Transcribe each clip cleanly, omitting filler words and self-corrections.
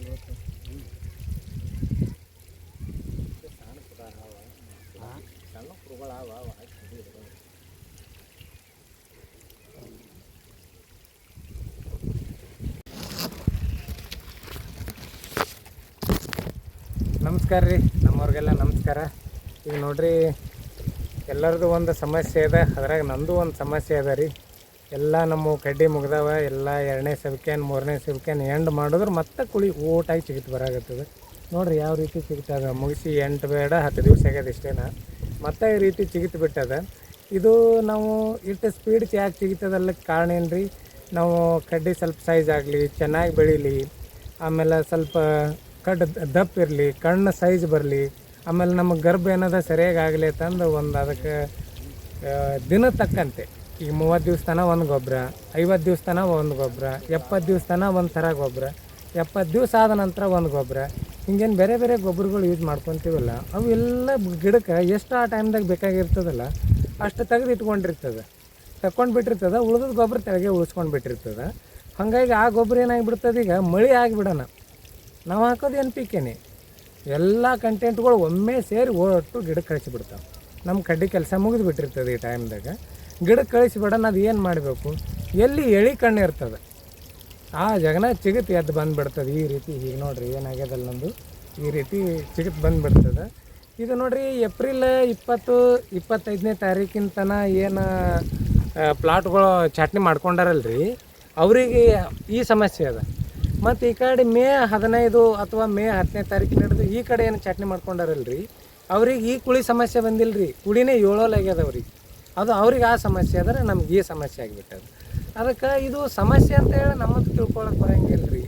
ನಮಸ್ಕಾರ ರೀ, ನಮ್ಮವ್ರಿಗೆಲ್ಲ ನಮಸ್ಕಾರ. ಈಗ ನೋಡ್ರಿ, ಎಲ್ಲರದು ಒಂದು ಸಮಸ್ಯೆ ಇದೆ, ಅದ್ರಾಗ ನಂದು ಒಂದು ಸಮಸ್ಯೆ ಅದ ರೀ. ಎಲ್ಲ ನಮ್ಮ ಕಡ್ಡಿ ಮುಗ್ದವ, ಎಲ್ಲ 2ನೇ ಸಬ್ಕ್ಯಾನ್ 3ನೇ ಸಬ್ಕ್ಯಾನ್ ಎಂಡ್ ಮಾಡಿದ್ರೆ ಮತ್ತೆ ಕುಳಿ ಓಟಾಗಿ ಚಿಗಿತು ಬರಾಗತ್ತದ. ನೋಡಿರಿ ಯಾವ ರೀತಿ ಚಿಗಿತದ. ಮುಗಿಸಿ 8 ಬೇಡ 10 ದಿವಸ ಆಗ್ಯದ ಇಷ್ಟೇನ, ಮತ್ತೆ ಈ ರೀತಿ ಚಿಗಿತು ಬಿಟ್ಟದ. ಇದು ನಾವು ಇಷ್ಟು ಸ್ಪೀಡ್ ಯಾಕೆ ಚಿಗಿತದಲ್ಲ ಕಾರಣ ಏನು ರೀ? ನಾವು ಕಡ್ಡಿ ಸ್ವಲ್ಪ ಸೈಜ್ ಆಗಲಿ, ಚೆನ್ನಾಗಿ ಬೆಳೀಲಿ, ಆಮೇಲೆ ಸ್ವಲ್ಪ ಕಡ್ಡು ದಪ್ಪ ಇರಲಿ, ಕಣ್ಣು ಸೈಜ್ ಬರಲಿ, ಆಮೇಲೆ ನಮಗೆ ಗರ್ಭ ಏನದ ಸರಿಯಾಗಿ ಆಗಲಿ ಅಂತಂದು ಒಂದು ಅದಕ್ಕೆ ದಿನ ತಕ್ಕಂತೆ ಈಗ 30 ದಿವಸ ತನಕ ಒಂದು ಗೊಬ್ಬರ, 50 ದಿವಸ ತನಕ ಒಂದು ಗೊಬ್ಬರ, 70 ದಿವಸ ತನಕ ಒಂದು ಥರ ಗೊಬ್ಬರ, 70 ದಿವಸ ಆದ ನಂತರ ಒಂದು ಗೊಬ್ಬರ, ಹಿಂಗೇನು ಬೇರೆ ಬೇರೆ ಗೊಬ್ಬರಗಳು ಯೂಸ್ ಮಾಡ್ಕೊತೀವಲ್ಲ, ಅವು ಎಲ್ಲ ಗಿಡಕ್ಕೆ ಎಷ್ಟು ಆ ಟೈಮ್ದಾಗ ಬೇಕಾಗಿರ್ತದಲ್ಲ ಅಷ್ಟು ತೆಗೆದು ಇಟ್ಕೊಂಡಿರ್ತದೆ, ತಗೊಂಡು ಬಿಟ್ಟಿರ್ತದೆ. ಉಳಿದ ಗೊಬ್ಬರ ತೆಳಗೆ ಉಳಿಸ್ಕೊಂಡು ಬಿಟ್ಟಿರ್ತದೆ. ಹಾಗಾಗಿ ಆ ಗೊಬ್ಬರ ಏನಾಗಿಬಿಡ್ತದೆ, ಈಗ ಮಳೆ ಆಗಿಬಿಡೋಣ, ನಾವು ಹಾಕೋದು ಏನು ಪೀಕೇನೆ ಎಲ್ಲ ಕಂಟೆಂಟ್ಗಳು ಒಮ್ಮೆ ಸೇರಿ ಒಟ್ಟು ಗಿಡಕ್ಕೆ ಕಳಿಸಿಬಿಡ್ತಾವೆ. ನಮ್ಮ ಕಡ್ಡಿ ಕೆಲಸ ಮುಗಿದು ಬಿಟ್ಟಿರ್ತದೆ. ಈ ಟೈಮ್ದಾಗ ಗಿಡಕ್ಕೆ ಕಳಿಸಿಬಿಡೋಣ. ಅದು ಏನು ಮಾಡಬೇಕು, ಎಲ್ಲಿ ಎಳೆ ಕಣ್ಣು ಇರ್ತದೆ ಆ ಜಗನ ಚಿಗತ್ ಎದ್ದು ಬಂದುಬಿಡ್ತದೆ. ಈ ರೀತಿ ಈಗ ನೋಡಿರಿ ಏನಾಗ್ಯದಲ್ಲ ನಮ್ಮದು, ಈ ರೀತಿ ಚಿಗತ್ ಬಂದುಬಿಡ್ತದೆ. ಇದು ನೋಡಿರಿ ಏಪ್ರಿಲ್ 20-25ನೇ ತಾರೀಕಿನ ತನಕ ಏನು ಪ್ಲಾಟ್ಗಳು ಚಟ್ನಿ ಮಾಡ್ಕೊಂಡಾರಲ್ರಿ, ಅವರಿಗೆ ಈ ಸಮಸ್ಯೆ ಅದ. ಮತ್ತು ಈ ಕಡೆ ಮೇ 15 ಅಥವಾ ಮೇ 10ನೇ ತಾರೀಕಿನ ಹಿಡಿದು ಈ ಕಡೆ ಏನು ಚಟ್ನಿ ಮಾಡ್ಕೊಂಡಾರಲ್ರಿ, ಅವ್ರಿಗೆ ಈ ಕುಳಿ ಸಮಸ್ಯೆ ಬಂದಿಲ್ಲ ರೀ. ಕುಳಿನೇ 7 ಆಗ್ಯದ ಅವ್ರಿಗೆ. ಅದು ಅವ್ರಿಗೆ ಆ ಸಮಸ್ಯೆ ಆದರೆ ನಮ್ಗೆ ಈ ಸಮಸ್ಯೆ ಆಗಿಬಿಟ್ಟದು. ಅದಕ್ಕೆ ಇದು ಸಮಸ್ಯೆ ಅಂತ ಹೇಳಿ ನಮ್ಮದು ತಿಳ್ಕೊಳಕ್ಕೆ ಬರೋಂಗಿಲ್ಲ ರೀ,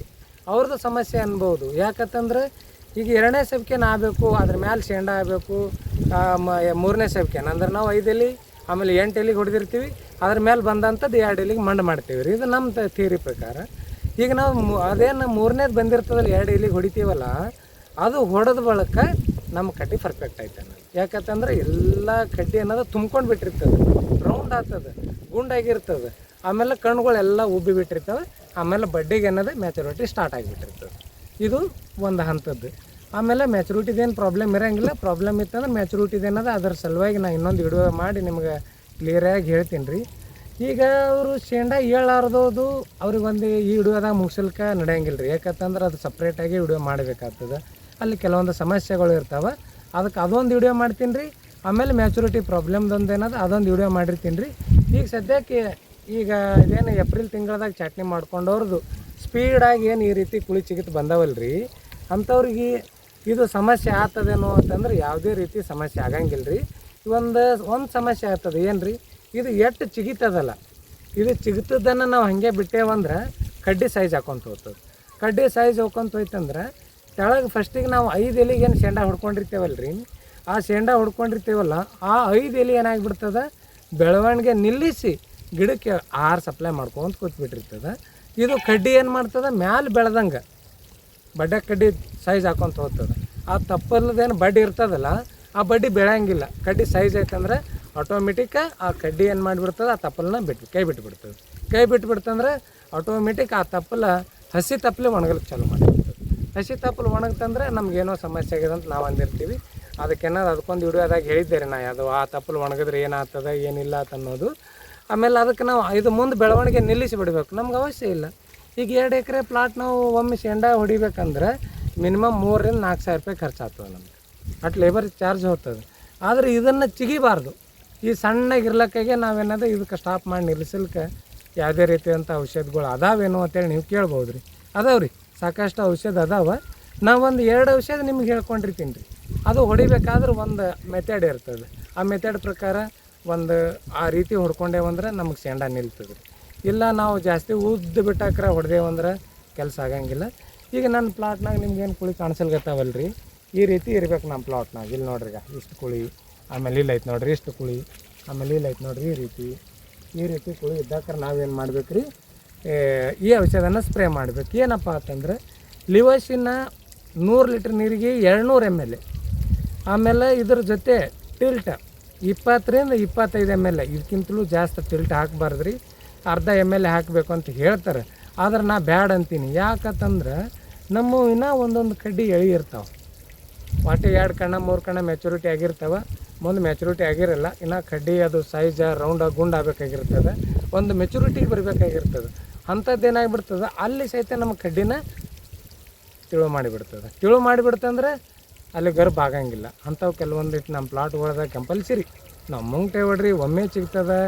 ಅವ್ರದ್ದು ಸಮಸ್ಯೆ ಅನ್ಬೋದು. ಯಾಕಂತಂದ್ರೆ ಈಗ 2ನೇ ಸಬ್ಕ್ಯಾನ್ ಆಗಬೇಕು, ಅದ್ರ ಮ್ಯಾಲೆ ಶೇಂಡ ಆಗಬೇಕು, 3ನೇ ಸಬ್ಕ್ಯಾನ್ ಅಂದ್ರೆ ನಾವು 5 ಎಲೆ ಆಮೇಲೆ 8 ಎಲೆಗೆ ಹೊಡೆದಿರ್ತೀವಿ, ಅದ್ರ ಮೇಲೆ ಬಂದಂಥದ್ದು 2 ಎಲೆಗೆ ಮಂಡು ಮಾಡ್ತೀವಿ ರೀ. ಇದು ನಮ್ಮ ಥಿಯರಿ ಪ್ರಕಾರ. ಈಗ ನಾವು ಅದೇನು 3ನೇದು ಬಂದಿರ್ತದಲ್ಲ 2 ಎಲೆಗೆ ಹೊಡಿತೀವಲ್ಲ, ಅದು ಹೊಡೆದ ಬಳಿಕ ನಮ್ಮ ಕಡ್ಡಿ ಪರ್ಫೆಕ್ಟ್ ಆಯ್ತು ಅನ್ನೋದು. ಯಾಕಂತಂದ್ರೆ ಎಲ್ಲ ಕಡ್ಡಿ ಅನ್ನೋದು ತುಂಬ್ಕೊಂಡು ಬಿಟ್ಟಿರ್ತದೆ, ರೌಂಡ್ ಆಗ್ತದೆ, ಗುಂಡಾಗಿರ್ತದೆ, ಆಮೇಲೆ ಕಣ್ಣುಗಳೆಲ್ಲ ಉಬ್ಬಿ ಬಿಟ್ಟಿರ್ತವೆ, ಆಮೇಲೆ ಬಡ್ಡಿಗೆ ಅನ್ನೋದು ಮ್ಯಾಚುರಿಟಿ ಸ್ಟಾರ್ಟ್ ಆಗಿಬಿಟ್ಟಿರ್ತದೆ. ಇದು ಒಂದು ಹಂತದ್ದು. ಆಮೇಲೆ ಮ್ಯಾಚುರಿಟಿದೇನು ಪ್ರಾಬ್ಲಮ್ ಇರೋಂಗಿಲ್ಲ. ಪ್ರಾಬ್ಲಮ್ ಇತ್ತಂದ್ರೆ ಮ್ಯಾಚುರಿಟಿದು ಅನ್ನೋದು ಅದ್ರ ಸಲುವಾಗಿ ನಾನು ಇನ್ನೊಂದು ವಿಡಿಯೋ ಮಾಡಿ ನಿಮ್ಗೆ ಕ್ಲಿಯರಾಗಿ ಹೇಳ್ತೀನಿ ರೀ. ಈಗ ಅವರು ಶೇಂಡ ಹೇಳಾರ್ದೋದು ಅವ್ರಿಗೆ ಒಂದು ಈ ವಿಡಿಯೋದಾಗ ಮುಗಿಸ್ಲಿಕ್ಕೆ ನಡೆಯಂಗಿಲ್ಲ ರೀ. ಯಾಕಂತಂದ್ರೆ ಅದು ಸಪ್ರೇಟಾಗಿ ವಿಡಿಯೋ ಮಾಡಬೇಕಾಗ್ತದೆ. ಅಲ್ಲಿ ಕೆಲವೊಂದು ಸಮಸ್ಯೆಗಳು ಇರ್ತಾವೆ, ಅದಕ್ಕೆ ಅದೊಂದು ವಿಡಿಯೋ ಮಾಡ್ತೀನಿ ರೀ. ಆಮೇಲೆ ಮ್ಯಾಚುರಿಟಿ ಪ್ರಾಬ್ಲಮ್ದೊಂದು ಏನದು ಅದೊಂದು ವಿಡಿಯೋ ಮಾಡಿರ್ತೀನಿ ರೀ. ಈಗ ಸದ್ಯಕ್ಕೆ ಈಗ ಇದೇನು ಏಪ್ರಿಲ್ ತಿಂಗಳದಾಗ ಚಟ್ನಿ ಮಾಡ್ಕೊಂಡವ್ರದ್ದು ಸ್ಪೀಡಾಗಿ ಏನು ಈ ರೀತಿ ಕುಳಿ ಚಿಗಿತು ಬಂದವಲ್ಲ ರೀ, ಅಂಥವ್ರಿಗೆ ಇದು ಸಮಸ್ಯೆ ಆಗ್ತದೇನೋ ಅಂತಂದ್ರೆ ಯಾವುದೇ ರೀತಿ ಸಮಸ್ಯೆ ಆಗಂಗಿಲ್ಲ ರೀ. ಒಂದು ಸಮಸ್ಯೆ ಆಗ್ತದೆ ಏನು ರೀ, ಇದು ಎಷ್ಟು ಚಿಗಿತದಲ್ಲ, ಇದು ಚಿಗಿತದನ್ನು ನಾವು ಹಾಗೆ ಬಿಟ್ಟೇವಂದ್ರೆ ಕಡ್ಡಿ ಸೈಜ್ ಹಾಕೊಂತ ಹೋಗ್ತದೆ. ಕಡ್ಡಿ ಸೈಜ್ ಹೋಗ್ಕೊಂತ ಹೋಯ್ತಂದ್ರೆ ಕೆಳಗೆ ಫಸ್ಟಿಗೆ ನಾವು 5 ಎಲೆಗೆ ಏನು ಶೇಂಡ ಹೊಡ್ಕೊಂಡಿರ್ತೇವಲ್ಲ ರೀ, ಆ ಶೇಂಡ ಹೊಡ್ಕೊಂಡಿರ್ತೀವಲ್ಲ ಆ 5 ಎಲೆ ಏನಾಗಿಬಿಡ್ತದೆ, ಬೆಳವಣಿಗೆ ನಿಲ್ಲಿಸಿ ಗಿಡಕ್ಕೆ ಆಹಾರ ಸಪ್ಲೈ ಮಾಡ್ಕೊಂತ ಕೂತ್ಬಿಟ್ಟಿರ್ತದೆ. ಇದು ಕಡ್ಡಿ ಏನು ಮಾಡ್ತದೆ, ಮ್ಯಾಲೆ ಬೆಳೆದಂಗೆ ಬಡ್ಡೆ ಕಡ್ಡಿ ಸೈಜ್ ಹಾಕೊಂತ ಹೋಗ್ತದೆ. ಆ ತಪ್ಪಲ್ಲದೇನು ಬಡ್ಡಿ ಇರ್ತದಲ್ಲ, ಆ ಬಡ್ಡಿ ಬೆಳೆಯಂಗಿಲ್ಲ. ಕಡ್ಡಿ ಸೈಜ್ ಆಯ್ತಂದ್ರೆ ಆಟೋಮೆಟಿಕ್ ಆ ಕಡ್ಡಿ ಏನು ಮಾಡಿಬಿಡ್ತದೆ, ಆ ತಪ್ಪಲನ್ನ ಕೈ ಬಿಟ್ಬಿಡ್ತದೆ. ಕೈ ಬಿಟ್ಬಿಡ್ತಂದ್ರೆ ಆಟೋಮೆಟಿಕ್ ಆ ತಪ್ಪಲ ಹಸಿ ತಪ್ಪಲೆ ಒಣಗಲಿಕ್ಕೆ ಚಾಲು ಮಾಡಿಬಿಡ್ತದೆ. ಹಸಿ ತಪ್ಪಲು ಒಣಗ್ತಂದ್ರೆ ನಮ್ಗೇನೋ ಸಮಸ್ಯೆ ಆಗಿದೆ ಅಂತ ನಾವು ಅಂದಿರ್ತೀವಿ. ಅದಕ್ಕೇನಾದ್ರು ಅದಕ್ಕೊಂದು ವಿಡಿಯೋದಾಗ ಹೇಳಿದ್ದೆ ರೀ ನಾ, ಅದು ಆ ತಪ್ಪಲು ಒಣಗಿದ್ರೆ ಏನಾಗ್ತದೆ ಏನಿಲ್ಲ ಅಂತ ಅನ್ನೋದು. ಆಮೇಲೆ ಅದಕ್ಕೆ ನಾವು ಇದು ಮುಂದೆ ಬೆಳವಣಿಗೆ ನಿಲ್ಲಿಸಿ ಬಿಡಬೇಕು, ನಮ್ಗೆ ಅವಶ್ಯ ಇಲ್ಲ. ಈಗ 2 ಎಕರೆ ಪ್ಲಾಟ್ ನಾವು ಒಮ್ಮೆ ಶೇಂಡ ಹೊಡಿಬೇಕಂದ್ರೆ ಮಿನಿಮಮ್ 3,000-4,000 ರೂಪಾಯಿ ಖರ್ಚಾಗ್ತದೆ ನಮ್ಗೆ. ಅಟ್ ಲೇಬರ್ ಚಾರ್ಜ್ ಹೋಗ್ತದೆ. ಆದರೆ ಇದನ್ನು ಚಿಗಿಬಾರ್ದು. ಈ ಸಣ್ಣಗಿರ್ಲಕ್ಕಾಗೆ ನಾವೇನದ ಇದಕ್ಕೆ ಸ್ಟಾಪ್ ಮಾಡಿ ನಿಲ್ಲಿಸಲಿಕ್ಕೆ ಯಾವುದೇ ರೀತಿಯಂಥ ಔಷಧಿಗಳು ಅದಾವೇನೋ ಅಂತೇಳಿ ನೀವು ಕೇಳ್ಬೋದು ರೀ. ಅದಾವೆ ರೀ, ಸಾಕಷ್ಟು ಔಷಧ ಅದಾವೆ. ನಾವೊಂದು 2 ಔಷಧ ನಿಮ್ಗೆ ಹೇಳ್ಕೊಂಡಿರ್ತೀನಿ ರೀ. ಅದು ಹೊಡಿಬೇಕಾದ್ರೆ ಒಂದು ಮೆಥಡ್ ಇರ್ತದೆ. ಆ ಮೆಥಡ್ ಪ್ರಕಾರ ಒಂದು ಆ ರೀತಿ ಹೊಡ್ಕೊಂಡೇವಂದ್ರೆ ನಮಗೆ ಶೇಂಡ ನಿಲ್ತದೆ ರೀ. ಇಲ್ಲ ನಾವು ಜಾಸ್ತಿ ಉದ್ದು ಬಿಟ್ಟಾಕ್ರೆ ಹೊಡೆದೇವಂದ್ರೆ ಕೆಲಸ ಆಗಂಗಿಲ್ಲ. ಈಗ ನನ್ನ ಪ್ಲಾಟ್ನಾಗ ನಿಮ್ಗೇನು ಕುಳಿ ಕಾಣಿಸಲ್ಗತ್ತಾವಲ್ಲ ರೀ, ಈ ರೀತಿ ಇರ್ಬೇಕು ನಮ್ಮ ಪ್ಲಾಟ್ನಾಗ. ಇಲ್ಲಿ ನೋಡ್ರಿ, ಈಗ ಇಷ್ಟು ಕುಳಿ, ಆಮೇಲೆ ಇಲ್ಲ ಐತೆ ನೋಡಿರಿ ಇಷ್ಟು ಕುಳಿ, ಆಮೇಲೆ ಇಲ್ಲ ಐತೆ ನೋಡಿರಿ ಈ ರೀತಿ ಕುಳಿ ಇದ್ದಾಕ್ರೆ ನಾವೇನು ಮಾಡ್ಬೇಕು ರೀ, ಈ ಔಷಧನ ಸ್ಪ್ರೇ ಮಾಡಬೇಕು. ಏನಪ್ಪ ಅಂತಂದ್ರೆ ಲಿವೋಸಿನ 100 ಲೀಟ್ರ್ ನೀರಿಗೆ 200 ml, ಆಮೇಲೆ ಇದ್ರ ಜೊತೆ ಟಿಲ್ಟ್ 20-25 ml, ಇದಕ್ಕಿಂತಲೂ ಜಾಸ್ತಿ ಟಿಲ್ಟ್ ಹಾಕಬಾರ್ದು ರೀ. ಅರ್ಧ ml ಹಾಕಬೇಕು ಅಂತ ಹೇಳ್ತಾರೆ. ಆದ್ರೆ ನಾ ಬ್ಯಾಡ್ ಅಂತೀನಿ. ಯಾಕಂತಂದ್ರೆ ನಮ್ಮ ಇನ್ನೂ ಒಂದೊಂದು ಕಡ್ಡಿ ಎಳಿ ಇರ್ತಾವೆ. ವಾಟೆ 2 ಕಣ್ಣ 3 ಕಣ್ಣ ಮೆಚುರಿಟಿ ಆಗಿರ್ತಾವೆ. ಮುಂದೆ ಮೆಚುರಿಟಿ ಆಗಿರಲ್ಲ. ಇನ್ನು ಕಡ್ಡಿ ಅದು ಸೈಜ ರೌಂಡ ಗುಂಡು ಆಗಬೇಕಾಗಿರ್ತದೆ. ಒಂದು ಮೆಚುರಿಟಿಗೆ ಬರಬೇಕಾಗಿರ್ತದೆ. ಅಂಥದ್ದೇನಾಗಿಬಿಡ್ತದೆ ಅಲ್ಲಿ ಸಹಿತ ನಮ್ಮ ಕಡ್ಡಿನ ತಿಳು ಮಾಡಿಬಿಡ್ತಂದ್ರೆ ಅಲ್ಲಿ ಗರ್ಭ ಆಗಂಗಿಲ್ಲ. ಅಂಥವು ಕೆಲವೊಂದಿಟ್ಟು ನಮ್ಮ ಪ್ಲಾಟ್ಗಳದಾಗ ಕಂಪಲ್ಸರಿ ನಾವು ಮುಂಗ್ಟೆ ಹೊಡ್ರಿ ಒಮ್ಮೆ ಸಿಗ್ತದೆ,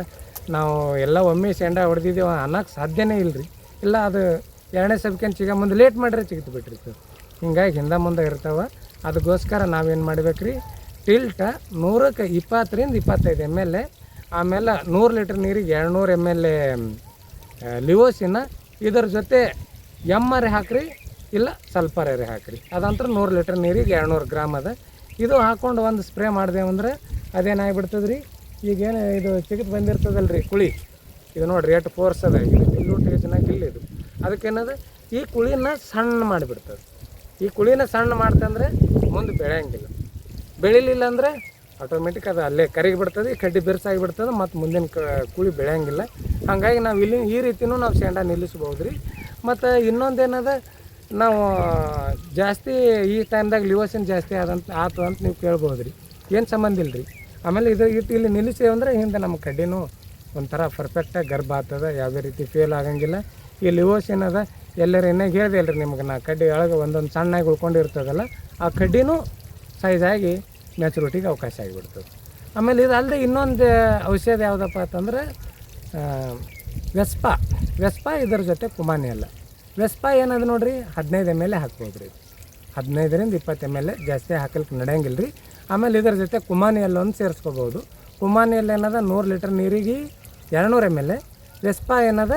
ನಾವು ಎಲ್ಲ ಒಮ್ಮೆ ಶೆಂಡ ಹೊಡೆದಿದ್ದೇವೆ ಅನ್ನೋಕ್ಕೆ ಸಾಧ್ಯನೇ ಇಲ್ಲ ರೀ. ಇಲ್ಲ ಅದು 2ನೇ ಸಬ್ಕೇನು ಸಿಗೋ ಮುಂದೆ ಲೇಟ್ ಮಾಡಿದ್ರೆ ಸಿಗ್ತು ಬಿಟ್ಟಿರ್ತದೆ. ಹಿಂಗಾಗಿ ಹಿಂದೆ ಮುಂದೆ ಇರ್ತಾವೆ. ಅದಕ್ಕೋಸ್ಕರ ನಾವೇನು ಮಾಡ್ಬೇಕು ರೀ, ಟಿಲ್ಟ 100ಕ್ಕೆ 20ರಿಂದ 25 ml, ಆಮೇಲೆ 100 ಲೀಟ್ರ್ ನೀರಿಗೆ 200 ml ಲಿವೋಸಿನ, ಇದರ ಜೊತೆ ಎಮ್ಮರೆ ಹಾಕ್ರಿ ಇಲ್ಲ ಸಲ್ಫರರೆ ಹಾಕ್ರಿ. ಅದಂತರ 100 ಲೀಟ್ರ್ ನೀರಿಗೆ 200 ಗ್ರಾಮ್ ಅದ. ಇದು ಹಾಕ್ಕೊಂಡು ಒಂದು ಸ್ಪ್ರೇ ಮಾಡಿದೆವಂದ್ರೆ ಅದೇನಾಗಿಬಿಡ್ತದೆ ರೀ, ಈಗೇನು ಇದು ಚಿಗಿತ್ ಬಂದಿರ್ತದಲ್ಲ ರೀ ಕುಳಿ, ಇದು ನೋಡಿರಿ ಎಷ್ಟು ಫೋರ್ಸ್ ಅದ, ಇದು ಗಿಲ್ಲು ಟೇಜ್ನಾಗ ಗಿಲ್ಲಿದು. ಅದಕ್ಕೇನದು ಈ ಕುಳಿನ ಸಣ್ಣ ಮಾಡಿಬಿಡ್ತದೆ. ಈ ಕುಳಿನ ಸಣ್ಣ ಮಾಡ್ತಂದ್ರೆ ಮುಂದೆ ಬೆಳೆಯಂಗಿಲ್ಲ. ಬೆಳಿಲಿಲ್ಲ ಅಂದರೆ ಆಟೋಮೆಟಿಕ್ ಅದು ಅಲ್ಲೇ ಕರಗಿ ಬಿಡ್ತದೆ, ಕಡ್ಡಿ ಬಿರ್ಸಾಗಿಬಿಡ್ತದೆ, ಮತ್ತು ಮುಂದಿನ ಕುಳಿ ಬೆಳೆಯಂಗಿಲ್ಲ. ಹಾಗಾಗಿ ನಾವು ಇಲ್ಲಿ ಈ ರೀತಿಯೂ ನಾವು ಶೇಂಡ ನಿಲ್ಲಿಸ್ಬೋದು ರೀ. ಮತ್ತು ಇನ್ನೊಂದೇನದ, ನಾವು ಜಾಸ್ತಿ ಈ ಟೈಮ್ದಾಗ ಲಿವೋಸಿನ್ ಜಾಸ್ತಿ ಆತು ಅಂತ ನೀವು ಕೇಳ್ಬೋದು ರೀ. ಏನು ಸಂಬಂಧ ಇಲ್ಲ ರೀ. ಆಮೇಲೆ ಇಲ್ಲಿ ನಿಲ್ಲಿಸ್ತೇವೆ ಅಂದರೆ ಹಿಂದೆ ನಮ್ಮ ಕಡ್ಡಿನೂ ಒಂಥರ ಪರ್ಫೆಕ್ಟಾಗಿ ಗರ್ಭ ಆಗ್ತದೆ, ಯಾವುದೇ ರೀತಿ ಫೇಲ್ ಆಗಂಗಿಲ್ಲ. ಈ ಲಿವೋಸಿನ್ ಅದ ಎಲ್ಲರೂ ಇನ್ನೇ ಹೇಳಿದೆ ಅಲ್ರಿ ನಿಮ್ಗೆ, ನಾ ಕಡ್ಡಿ ಒಳಗೆ ಒಂದೊಂದು ಸಣ್ಣಾಗಿ ಉಳ್ಕೊಂಡಿರ್ತದಲ್ಲ, ಆ ಕಡ್ಡಿನೂ ಸೈಜಾಗಿ ಮ್ಯಾಚುರಿಟಿಗೆ ಅವಕಾಶ ಆಗಿಬಿಡ್ತದೆ. ಆಮೇಲೆ ಇದು ಅಲ್ಲದೆ ಇನ್ನೊಂದು ಔಷಧ ಯಾವುದಪ್ಪ ಅಂತಂದ್ರೆ ವೆಸ್ಪಾ ಇದರ ಜೊತೆ ಕುಮಾನಿ ಅಲ್ಲ. ವೆಸ್ಪಾ ಏನದು ನೋಡಿರಿ 15 ml ಹಾಕ್ಬೋದು ರೀ. 15ರಿಂದ 20 ml ಜಾಸ್ತಿ ಹಾಕಲಿಕ್ಕೆ ನಡೆಯಂಗಿಲ್ಲ ರೀ. ಆಮೇಲೆ ಇದರ ಜೊತೆ ಕುಮಾನಿ ಎಲ್ಲೊಂದು ಸೇರಿಸ್ಕೋಬೋದು. ಕುಮಾನಿ ಎಲ್ಲ ಏನದ 100 ಲೀಟ್ರ್ ನೀರಿಗೆ 200 ml, ವೆಸ್ಪಾ ಏನದ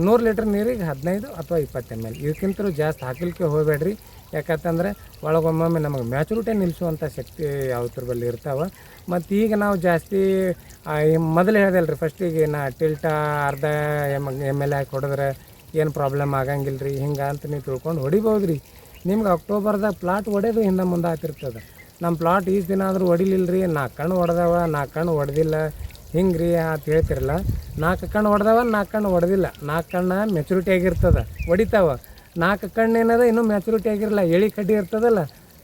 100 ಲೀಟ್ರ್ ನೀರಿಗೆ 15 ಅಥವಾ 20 ml. ಇದಕ್ಕಿಂತಲೂ ಜಾಸ್ತಿ ಹಾಕಲಿಕ್ಕೆ ಹೋಗಬೇಡ್ರಿ. ಯಾಕಂತಂದರೆ ಒಳಗೊಮ್ಮೊಮ್ಮೆ ನಮಗೆ ಮ್ಯಾಚುರಿಟಿ ನಿಲ್ಲಿಸುವಂಥ ಶಕ್ತಿ ಯಾವ್ದ್ರ ಬಲ್ಲಿ ಇರ್ತಾವೆ. ಮತ್ತು ಈಗ ನಾವು ಜಾಸ್ತಿ ಮೊದಲು ಹೇಳ್ದಲ್ಲ ರೀ, ಫಸ್ಟಿಗೆ ನಾ ಟಿಲ್ಟ ಅರ್ಧ ml ಹಾಕಿ ಹೊಡೆದ್ರೆ ಏನು ಪ್ರಾಬ್ಲಮ್ ಆಗಂಗಿಲ್ಲ ರೀ, ಹಿಂಗೆ ಅಂತ ನೀವು ತಿಳ್ಕೊಂಡು ಹೊಡಿಬೋದು ರೀ. ನಿಮ್ಗೆ ಅಕ್ಟೋಬರ್ದಾಗ ಪ್ಲಾಟ್ ಹೊಡೆದು ಹಿಂದೆ ಮುಂದೆ ಆಗ್ತಿರ್ತದೆ. ನಮ್ಮ ಪ್ಲಾಟ್ ಈಸ್ ದಿನ ಆದರೂ ಹೊಡಿಲಿಲ್ಲ ರೀ, 4 ಕಣ್ಣು ಹೊಡೆದವ 4 ಕಣ್ಣು ಹೊಡೆದಿಲ್ಲ ಹಿಂಗೆ ರೀ ಅಂತ ಹೇಳ್ತಿರಲ್ಲ. 4 ಕಣ್ಣು ಹೊಡೆದವ 4 ಕಣ್ಣು ಹೊಡೆದಿಲ್ಲ, 4 ಕಣ್ಣು ಮೆಚುರಿಟಿ ಆಗಿರ್ತದೆ ಹೊಡಿತಾವ. 4 ಕಣ್ಣು ಏನದ ಇನ್ನೂ ಮ್ಯಾಚುರಿಟಿ ಆಗಿರಲ್ಲ, ಎಳಿ ಕಡ್ಡಿ ಇರ್ತದಲ್ಲ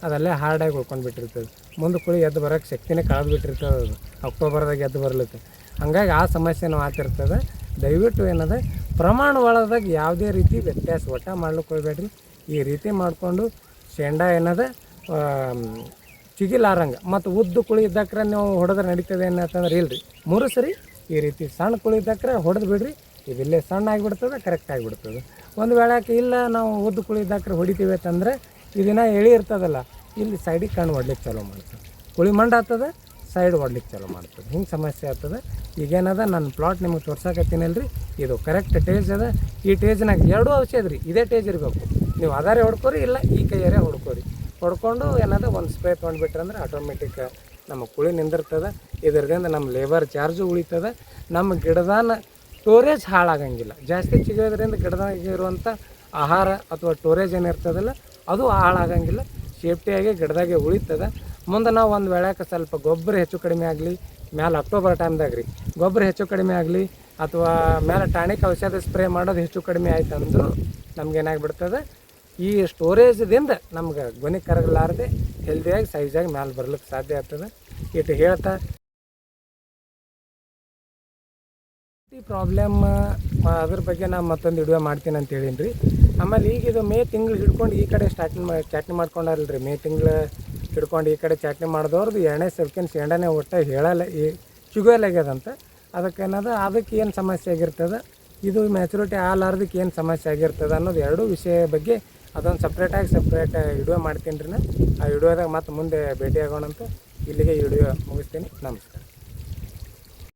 ಅದಲ್ಲೇ ಹಾರ್ಡಾಗಿ ಉಳ್ಕೊಂಡು ಬಿಟ್ಟಿರ್ತದೆ. ಮುಂದೆ ಕುಳಿ ಎದ್ದು ಬರೋಕ್ಕೆ ಶಕ್ತಿನೇ ಕಳೆದು ಬಿಟ್ಟಿರ್ತದೆ ಅದು ಅಕ್ಟೋಬರ್ದಾಗ ಎದ್ದು ಬರ್ಲಿಕ್ಕೆ. ಹಂಗಾಗಿ ಆ ಸಮಸ್ಯೆನೂ ಆಗ್ತಿರ್ತದೆ. ದಯವಿಟ್ಟು ಏನದ ಪ್ರಮಾಣ ಒಳದಾಗ ಯಾವುದೇ ರೀತಿ ವ್ಯತ್ಯಾಸ ಒಟ್ಟ ಮಾಡ್ಲಿಕ್ಕೆ ಹೋಗ್ಬೇಡ್ರಿ. ಈ ರೀತಿ ಮಾಡಿಕೊಂಡು ಶೇಂಡ ಏನದ ಚಿಗಿಲಾರಂಗೆ ಮತ್ತು ಉದ್ದು ಕುಳಿ ಇದ್ದಕ್ರೆ ನೀವು ಹೊಡೆದ್ರೆ ನಡೀತದೆ ಏನಂತಂದ್ರೆ ಇಲ್ರಿ, 3 ಸರಿ ಈ ರೀತಿ ಸಣ್ಣ ಕುಳಿ ಇದ್ದಕ್ರೆ ಹೊಡೆದು ಬಿಡ್ರಿ. ಇದಿಲ್ಲೇ ಸಣ್ಣ ಆಗಿಬಿಡ್ತದೆ, ಕರೆಕ್ಟ್ ಆಗಿಬಿಡ್ತದೆ. ಒಂದು ವೇಳೆ ಇಲ್ಲ ನಾವು ಉದ್ದು ಕುಳಿ ಇದ್ದಕ್ರೆ ಹೊಡಿತೀವಿ ಅಂತಂದರೆ ಇದನ್ನ ಎಳಿ ಇರ್ತದಲ್ಲ, ಇಲ್ಲಿ ಸೈಡಿಗೆ ಕಣ್ಣು ಹೊಡ್ಲಿಕ್ಕೆ ಚಾಲೂ ಮಾಡ್ತದೆ, ಕುಳಿ ಮಂಡ ಆಗ್ತದೆ, ಸೈಡ್ ಹೊಡ್ಲಿಕ್ಕೆ ಚಾಲೂ ಮಾಡ್ತದೆ. ಹಿಂಗೆ ಸಮಸ್ಯೆ ಆಗ್ತದೆ. ಈಗೇನದ ನನ್ನ ಪ್ಲಾಟ್ ನಿಮಗೆ ತೋರ್ಸಕತ್ತೀನಲ್ರಿ, ಇದು ಕರೆಕ್ಟ್ ಟೇಜ್ ಅದ. ಈ ಟೇಜ್ನಾಗ 2 ಔಷಧ ರೀ, ಇದೇ ಟೇಜ್ ಇರಬೇಕು. ನೀವು ಅದಾರೆ ಹೊಡ್ಕೋರಿ ಇಲ್ಲ ಈ ಕೈಯಾರೆ ಹೊಡ್ಕೊಂಡು ಏನದ ಒಂದು ಸ್ಪ್ರೇ ತೊಗೊಂಡ್ಬಿಟ್ರೆ ಅಂದ್ರೆ ಆಟೋಮೆಟಿಕ್ ನಮ್ಮ ಕುಳಿ ನಿಂದಿರ್ತದೆ. ಇದರಿಂದ ನಮ್ಮ ಲೇಬರ್ ಚಾರ್ಜು ಉಳಿತದೆ. ನಮ್ಮ ಗಿಡದಾನ ಸ್ಟೋರೇಜ್ ಹಾಳಾಗಂಗಿಲ್ಲ. ಜಾಸ್ತಿ ಚಿಗೋದ್ರಿಂದ ಗಿಡದಾಗ ಇರುವಂಥ ಆಹಾರ ಅಥವಾ ಸ್ಟೋರೇಜ್ ಏನಿರ್ತದಲ್ಲ ಅದು ಹಾಳಾಗಂಗಿಲ್ಲ, ಸೇಫ್ಟಿಯಾಗಿ ಗಿಡದಾಗೆ ಉಳಿತದೆ. ಮುಂದೆ ನಾವು ಒಂದು ವೇಳೆಗೆ ಸ್ವಲ್ಪ ಗೊಬ್ಬರ ಹೆಚ್ಚು ಕಡಿಮೆ ಆಗಲಿ, ಮೇಲೆ ಅಕ್ಟೋಬರ್ ಟೈಮ್ದಾಗ ರೀ ಗೊಬ್ಬರ ಹೆಚ್ಚು ಕಡಿಮೆ ಆಗಲಿ ಅಥವಾ ಮೇಲೆ ಟಾನಿಕ್ ಔಷಧ ಸ್ಪ್ರೇ ಮಾಡೋದು ಹೆಚ್ಚು ಕಡಿಮೆ ಆಯ್ತು ಅಂದರೂ ನಮ್ಗೇನಾಗಿಬಿಡ್ತದೆ, ಈ ಸ್ಟೋರೇಜ್ದಿಂದ ನಮ್ಗೆ ಗೊನೆ ಕರಗಲಾರದೆ ಹೆಲ್ದಿಯಾಗಿ ಸೈಜಾಗಿ ಮ್ಯಾಲೆ ಬರ್ಲಿಕ್ಕೆ ಸಾಧ್ಯ ಆಗ್ತದೆ. ಇದು ಹೇಳ್ತಾ ಈ ಪ್ರಾಬ್ಲಮ್ ಅದ್ರ ಬಗ್ಗೆ ನಾನು ಮತ್ತೊಂದು ವಿಡಿಯೋ ಮಾಡ್ತೀನಿ ಅಂತ ಹೇಳೀನಿ ರೀ. ಆಮೇಲೆ ಈಗ ಇದು ಮೇ ತಿಂಗಳು ಹಿಡ್ಕೊಂಡು ಈ ಕಡೆ ಚಾಟ್ನಿ ಮಾಡ್ಕೊಂಡಾರಲ್ರಿ, ಮೇ ತಿಂಗಳು ಹಿಡ್ಕೊಂಡು ಈ ಕಡೆ ಚಾಟ್ನಿ ಮಾಡಿದವ್ರದ್ದು 2ನೇ ಸಬ್ಕಿನ ಶೇಂಡಾನೇ ಒಟ್ಟು ಹೇಳಲ್ಲ ಈ ಚುಗೋಲಾಗ್ಯದಂತ. ಅದಕ್ಕೆ ಏನು ಸಮಸ್ಯೆ ಆಗಿರ್ತದೆ, ಇದು ಮ್ಯಾಚುರಿಟಿ ಆಲಾರ್ದಕ್ಕೆ ಏನು ಸಮಸ್ಯೆ ಆಗಿರ್ತದೆ ಅನ್ನೋದು 2 ವಿಷಯ ಬಗ್ಗೆ ಅದೊಂದು ಸಪ್ರೇಟ್ ವಿಡಿಯೋ ಮಾಡ್ತೀನಿ ರೀ. ಆ ವಿಡಿಯೋದಾಗ ಮತ್ತೆ ಮುಂದೆ ಭೇಟಿ ಆಗೋಣಂತ. ಇಲ್ಲಿಗೆ ಈ ವಿಡಿಯೋ ಮುಗಿಸ್ತೀನಿ. ನಮಸ್ಕಾರ.